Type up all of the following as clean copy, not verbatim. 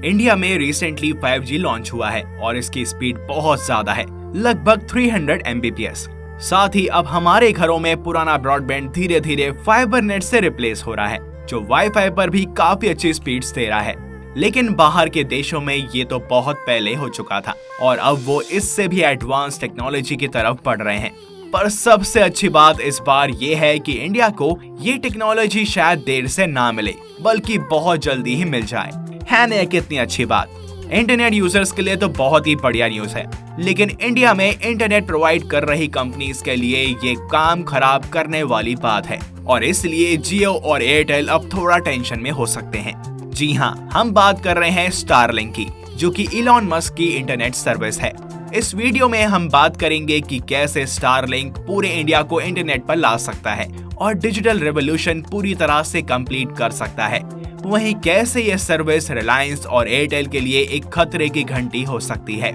India में recently 5G launch हुआ है और इसकी स्पीड बहुत ज्यादा है, लगभग 300 Mbps। साथ ही अब हमारे घरों में पुराना ब्रॉडबैंड धीरे धीरे फाइबर नेट से रिप्लेस हो रहा है, जो वाईफाई पर भी काफी अच्छी स्पीड्स दे रहा है। लेकिन बाहर के देशों में ये तो बहुत पहले हो चुका था और अब वो इससे भी एडवांस टेक्नोलॉजी की तरफ बढ़ रहे हैं। पर सबसे अच्छी बात इस बार ये है कि इंडिया को ये टेक्नोलॉजी शायद देर से ना मिले, बल्कि बहुत जल्दी ही मिल जाए। है ना कितनी अच्छी बात। इंटरनेट यूजर्स के लिए तो बहुत ही बढ़िया न्यूज है, लेकिन इंडिया में इंटरनेट प्रोवाइड कर रही कंपनीज के लिए ये काम खराब करने वाली बात है और इसलिए जियो और एयरटेल अब थोड़ा टेंशन में हो सकते हैं। जी हाँ, हम बात कर रहे हैं स्टारलिंक की, जो कि इलॉन मस्क की इंटरनेट सर्विस है। इस वीडियो में हम बात करेंगे कि कैसे स्टारलिंक पूरे इंडिया को इंटरनेट पर ला सकता है और डिजिटल रेवोल्यूशन पूरी तरह से कंप्लीट कर सकता है। वहीं कैसे यह सर्विस रिलायंस और एयरटेल के लिए एक खतरे की घंटी हो सकती है।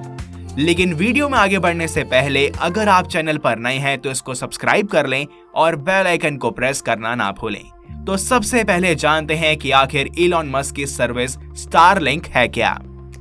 लेकिन वीडियो में आगे बढ़ने से पहले अगर आप चैनल पर नए हैं तो इसको सब्सक्राइब कर लें और बेल आइकन को प्रेस करना ना भूलें। तो सबसे पहले जानते हैं कि आखिर इलॉन मस्क की सर्विस स्टारलिंक है क्या।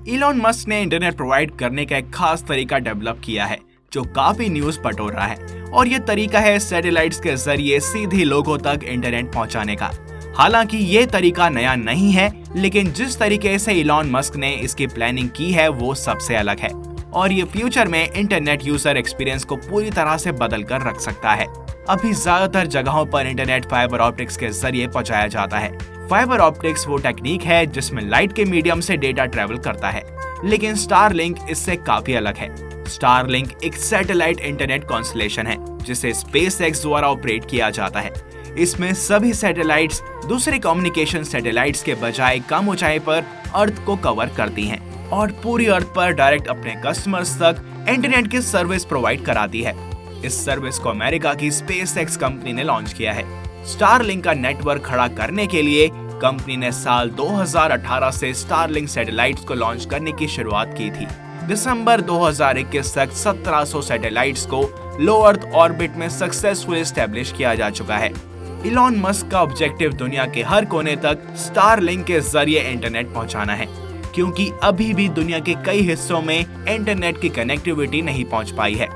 इलॉन मस्क ने इंटरनेट प्रोवाइड करने का एक खास तरीका डेवलप किया है, जो काफी न्यूज बटोर रहा है, और ये तरीका है सैटेलाइट्स के जरिए सीधे लोगों तक इंटरनेट पहुंचाने का। हालांकि ये तरीका नया नहीं है, लेकिन जिस तरीके से इलॉन मस्क ने इसकी प्लानिंग की है वो सबसे अलग है और ये फ्यूचर में इंटरनेट यूजर एक्सपीरियंस को पूरी तरह से बदल कर रख सकता है। अभी ज्यादातर जगहों पर इंटरनेट फाइबर ऑप्टिक्स के जरिए पहुंचाया जाता है। फाइबर ऑप्टिक्स वो टेक्निक है जिसमें लाइट के मीडियम से डेटा ट्रेवल करता है, लेकिन स्टारलिंक इससे काफी अलग है। स्टारलिंक एक सैटेलाइट इंटरनेट कॉन्स्टलेशन है जिसे स्पेसएक्स द्वारा ऑपरेट किया जाता है। इसमें सभी सैटेलाइट्स दूसरे कम्युनिकेशन सैटेलाइट्स के बजाय कम ऊंचाई पर अर्थ को कवर करती हैं और पूरी अर्थ पर डायरेक्ट अपने कस्टमर्स तक इंटरनेट की सर्विस प्रोवाइड कराती है। इस सर्विस को अमेरिका की स्पेसएक्स कंपनी ने लॉन्च किया है। स्टारलिंक का नेटवर्क खड़ा करने के लिए कंपनी ने साल 2018 से स्टारलिंक सैटेलाइट्स को लॉन्च करने की शुरुआत की थी। दिसंबर 2021 तक 1700 सैटेलाइट्स को लो अर्थ ऑर्बिट में सक्सेसफुली एस्टेब्लिश किया जा चुका है। इलॉन मस्क का ऑब्जेक्टिव दुनिया के हर कोने तक स्टारलिंक के जरिए इंटरनेट पहुंचाना है, क्योंकि अभी भी दुनिया के कई हिस्सों में इंटरनेट की कनेक्टिविटी नहीं पहुंच पाई है।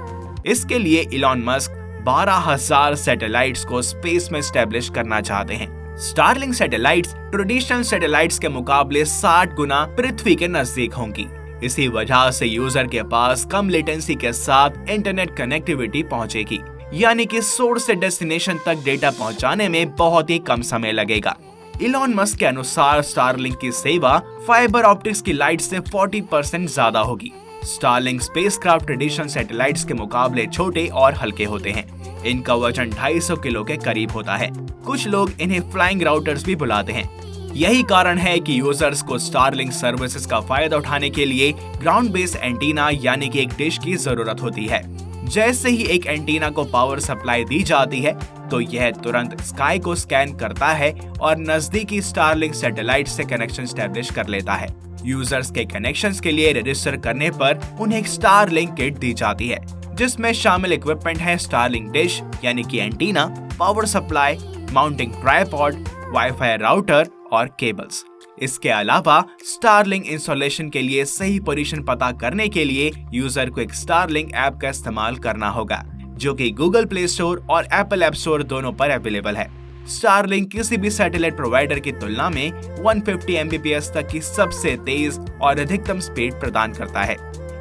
इसके लिए इलॉन मस्क 12,000 सैटेलाइट्स को स्पेस में एस्टेब्लिश करना चाहते हैं। स्टारलिंक सैटेलाइट्स ट्रेडिशनल सैटेलाइट्स के मुकाबले 60 गुना पृथ्वी के नजदीक होंगी। इसी वजह से यूजर के पास कम लेटेंसी के साथ इंटरनेट कनेक्टिविटी पहुंचेगी, यानी कि सोर्स से डेस्टिनेशन तक डेटा पहुंचाने में बहुत ही कम समय लगेगा। इलॉन मस्क के अनुसार स्टारलिंक की सेवा फाइबर ऑप्टिक्स की लाइट से 40% ज्यादा होगी। स्टारलिंक स्पेसक्राफ्ट ट्रेडिशनल सैटेलाइट्स के मुकाबले छोटे और हल्के होते हैं। इनका वजन 250 किलो के करीब होता है। कुछ लोग इन्हें फ्लाइंग राउटर्स भी बुलाते हैं। यही कारण है कि यूजर्स को स्टारलिंक सर्विसेज का फायदा उठाने के लिए ग्राउंड बेस एंटीना यानी कि एक डिश की जरूरत होती है। जैसे ही एक एंटीना को पावर सप्लाई दी जाती है तो यह तुरंत स्काई को स्कैन करता है और नजदीकी स्टारलिंक सैटेलाइट से कनेक्शन एस्टेब्लिश कर लेता है। यूजर्स के कनेक्शंस के लिए रजिस्टर करने पर उन्हें एक स्टारलिंक किट दी जाती है, जिसमें शामिल इक्विपमेंट है स्टारलिंक डिश यानी कि antenna, power supply, mounting tripod, wifi router और केबल्स। इसके अलावा स्टारलिंक इंस्टॉलेशन के लिए सही पोजीशन पता करने के लिए यूजर को एक स्टारलिंक ऐप का इस्तेमाल करना होगा, जो कि गूगल प्ले स्टोर और एप्पल ऐप स्टोर दोनों पर अवेलेबल है। स्टारलिंक किसी भी सैटेलाइट प्रोवाइडर की तुलना में 150 Mbps तक की सबसे तेज और अधिकतम स्पीड प्रदान करता है।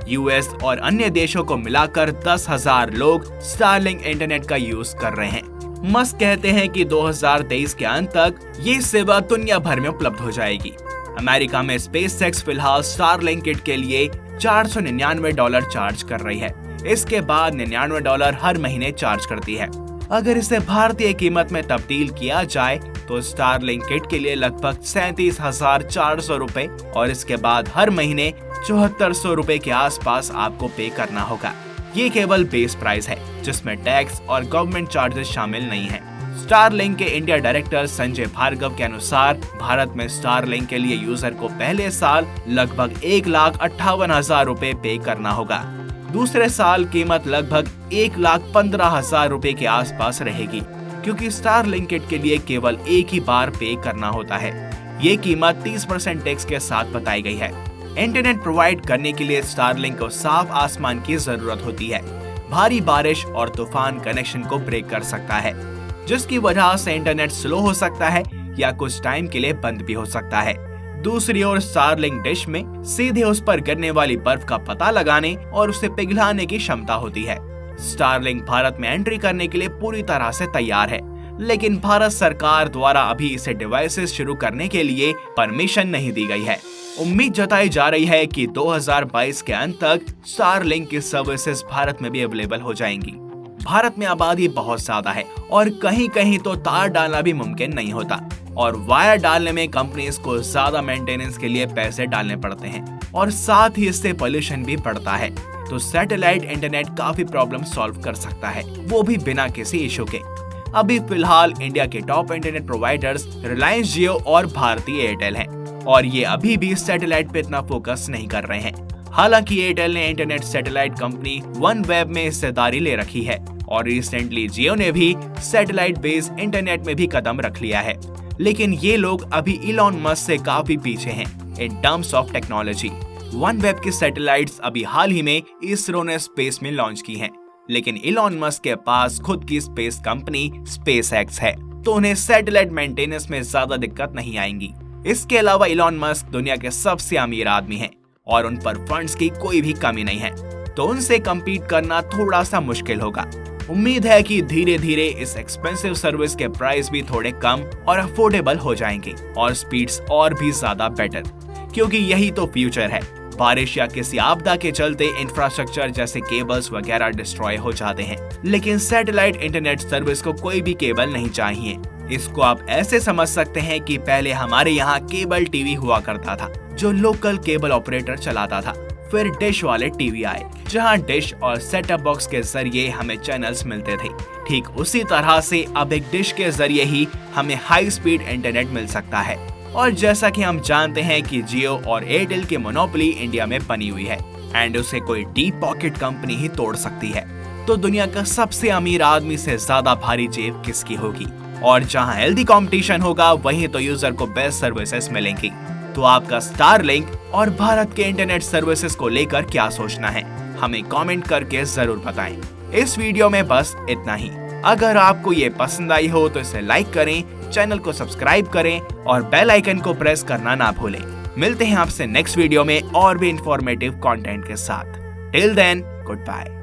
यूएस और अन्य देशों को मिलाकर 10,000 लोग स्टारलिंक इंटरनेट का यूज कर रहे हैं। मस्क कहते हैं कि 2023 के अंत तक ये सेवा दुनिया भर में उपलब्ध हो जाएगी। अमेरिका में स्पेसएक्स फिलहाल स्टारलिंक किट के लिए $499 चार्ज कर रही है। इसके बाद $99 हर महीने चार्ज करती है। अगर इसे भारतीय कीमत में तब्दील किया जाए तो स्टारलिंक किट के लिए लगभग 37,400 रुपए और इसके बाद हर महीने 7400 रुपए के आसपास आपको पे करना होगा। ये केवल बेस प्राइस है, जिसमें टैक्स और गवर्नमेंट चार्जेस शामिल नहीं है। स्टारलिंक के इंडिया डायरेक्टर संजय भार्गव के अनुसार भारत में स्टारलिंक के लिए यूजर को पहले साल लगभग 1,58,000 रुपए पे करना होगा। दूसरे साल कीमत लगभग 1,15,000 रुपए के आसपास रहेगी, क्योंकि स्टारलिंक किट के लिए केवल एक ही बार पे करना होता है। ये कीमत 30% टैक्स के साथ बताई गई है। इंटरनेट प्रोवाइड करने के लिए स्टारलिंक को साफ आसमान की जरूरत होती है। भारी बारिश और तूफान कनेक्शन को ब्रेक कर सकता है, जिसकी वजह से इंटरनेट स्लो हो सकता है या कुछ टाइम के लिए बंद भी हो सकता है। दूसरी ओर स्टारलिंक डिश में सीधे उस पर गिरने वाली बर्फ का पता लगाने और उसे पिघलाने की क्षमता होती है। स्टारलिंक भारत में एंट्री करने के लिए पूरी तरह से तैयार है, लेकिन भारत सरकार द्वारा अभी इसे डिवाइसेस शुरू करने के लिए परमिशन नहीं दी गई है। उम्मीद जताई जा रही है कि 2022 के अंत तक स्टारलिंक की सर्विसेज भारत में भी अवेलेबल हो जाएंगी। भारत में आबादी बहुत ज्यादा है और कहीं कहीं तो तार डालना भी मुमकिन नहीं होता, और वायर डालने में कंपनीज को ज्यादा मेंटेनेंस के लिए पैसे डालने पड़ते हैं और साथ ही इससे पोल्यूशन भी बढ़ता है। तो सैटेलाइट इंटरनेट काफी प्रॉब्लम सॉल्व कर सकता है, वो भी बिना किसी इशू के। अभी फिलहाल इंडिया के टॉप इंटरनेट प्रोवाइडर्स रिलायंस जियो और भारती एयरटेल हैं, और ये अभी भी सैटेलाइट पे इतना फोकस नहीं कर रहे हैं। हालांकि एयरटेल ने इंटरनेट सैटेलाइट कंपनी OneWeb में हिस्सेदारी ले रखी है, और रिसेंटली जियो ने भी सैटेलाइट बेस्ड इंटरनेट में भी कदम रख लिया है। लेकिन ये लोग अभी इलॉन मस्क से काफी पीछे हैं in terms of technology. OneWeb की सैटेलाइट्स अभी हाल ही में इसरो ने स्पेस में लॉन्च की हैं, लेकिन इलॉन मस्क के पास खुद की स्पेस कंपनी SpaceX है, तो उन्हें सैटेलाइट मेंटेनेंस में ज्यादा दिक्कत नहीं आएंगी। इसके अलावा इलॉन मस्क दुनिया के सबसे अमीर आदमी हैं और उन पर फंड्स की कोई भी कमी नहीं है, तो उनसे कम्पीट करना थोड़ा सा मुश्किल होगा। उम्मीद है कि धीरे धीरे इस एक्सपेंसिव सर्विस के प्राइस भी थोड़े कम और अफोर्डेबल हो जाएंगे और स्पीड्स और भी ज्यादा बेटर, क्योंकि यही तो फ्यूचर है। बारिश या किसी आपदा के चलते इंफ्रास्ट्रक्चर जैसे केबल्स वगैरह डिस्ट्रॉय हो जाते हैं, लेकिन सैटेलाइट इंटरनेट सर्विस को कोई भी केबल नहीं चाहिए। इसको आप ऐसे समझ सकते हैं कि पहले हमारे यहाँ केबल टीवी हुआ करता था, जो लोकल केबल ऑपरेटर चलाता था। फिर डिश वाले टीवी आए, जहां डिश और सेटअप बॉक्स के जरिए हमें चैनल्स मिलते थे। ठीक उसी तरह से अब एक डिश के जरिए ही हमें हाई स्पीड इंटरनेट मिल सकता है। और जैसा कि हम जानते हैं कि जियो और एयरटेल की मोनोपोली इंडिया में बनी हुई है, एंड उसे कोई डीप पॉकेट कंपनी ही तोड़ सकती है। तो दुनिया का सबसे अमीर आदमी से ज्यादा भारी जेब किसकी होगी? और जहां हेल्दी कंपटीशन होगा, वहीं तो यूजर को बेस्ट सर्विसेज मिलेंगी। तो आपका स्टारलिंक और भारत के इंटरनेट सर्विसेज को लेकर क्या सोचना है, हमें कमेंट करके जरूर बताएं। इस वीडियो में बस इतना ही। अगर आपको ये पसंद आई हो तो इसे लाइक करें, चैनल को सब्सक्राइब करें और बेल आइकन को प्रेस करना ना भूलें। मिलते हैं आपसे नेक्स्ट वीडियो में और भी इंफॉर्मेटिव कंटेंट के साथ। Till then, good bye.